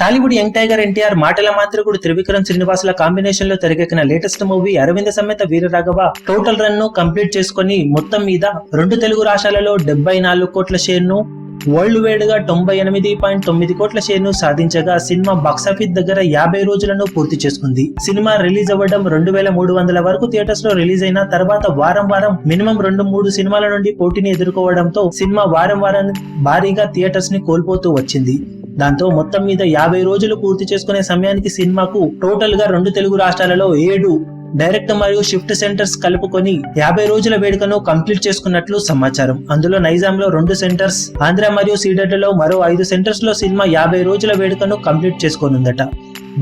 Tollywood young tiger NTR మాటల మాంత్రికుడు త్రివిక్రమ్ శ్రీనివాసుల combination లో తెరకెక్కిన latest movie Aravinda Sametha Veeraraghava total run ను కంప్లీట్ చేసుకుని మొత్తం మీద 2 తెలుగు రాష్ట్రాలలో 74 కోట్ల షేర్ ను, వరల్డ్ వైడ్ గా 98.9 కోట్ల షేర్ ను సాధించగా సినిమా బాక్సాఫీస్ దగ్గర 50 రోజులను పూర్తి చేసుకుంది. సినిమా రిలీజ్ అవ్వడం 2300 వరకు థియేటర్స్ లో రిలీజ్ అయిన తర్వాత వారం మినిమం 2-3 సినిమాల నుండి పోటీని ఎదుర్కోవడంతో సినిమా వారం భారీగా థియేటర్స్ ని కోల్పోతూ వచ్చింది. దాంతో మొత్తం మీద 50 రోజులు పూర్తి చేసుకునే సమయానికి సినిమాకు టోటల్ గా 2 తెలుగు రాష్ట్రాలలో 7 డైరెక్ట్ మరియు షిఫ్ట్ సెంటర్స్ కలుపుకొని 50 రోజుల వేడుకను కంప్లీట్ చేసుకున్నట్లు సమాచారం. అందులో నైజాంలో 2 సెంటర్స్, ఆంధ్ర మరియు సీడెడ్లలో మరో 5 సెంటర్స్ లో సినిమా 50 రోజుల వేడుకను కంప్లీట్ చేసుకోనుందట.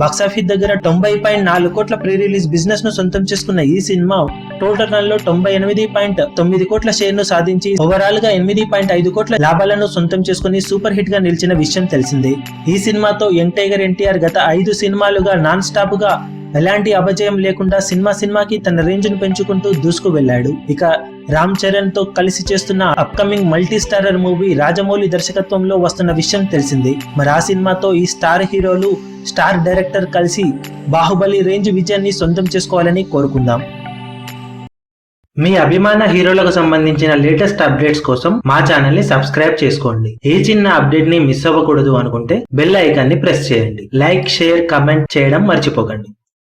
బాక్సాఫీస్ దగ్గర 90.4 కోట్ల ప్రీ రిలీజ్ బిజినెస్ ను సొంతం చేసుకున్న ఈ సినిమా టోటల్ రన్ లో 98.9 కోట్ల షేర్ ను సాధించి ఓవరాల్ గా 8.5 కోట్ల లాభాలను సొంతం చేసుకుని సూపర్ హిట్ గా నిలిచిన విషయం తెలిసిందే. ఈ సినిమాతో యంగ్ టైగర్ ఎన్టీఆర్ గత 5 సినిమాలుగా నాన్ స్టాప్ గా ఎలాంటి అపజయం లేకుండా సినిమాకి తన రేంజ్ ను పెంచుకుంటూ దూసుకు వెళ్లాడు. ఇక రామ్ చరణ్ తో కలిసి చేస్తున్న upcoming multi starrer movie Rajamouli దర్శకత్వంలో వస్తున్న విషయం తెలిసిందే. మరి ఆ సినిమాతో ఈ స్టార్ హీరోలు, స్టార్ డైరెక్టర్ కలిసి బాహుబలి రేంజ్ విజయాన్ని సొంతం చేసుకోవాలని కోరుకుందాం. మీ అభిమాన హీరోలకు సంబంధించిన లేటెస్ట్ అప్డేట్స్ కోసం మా ఛానల్ ని సబ్స్క్రైబ్ చేసుకోండి. ఏ చిన్న అప్డేట్ ని మిస్ అవ్వకూడదు అనుకుంటే బెల్ ఐకాన్ ని ప్రెస్ చేయండి. లైక్, షేర్, కమెంట్ చేయడం మర్చిపోకండి.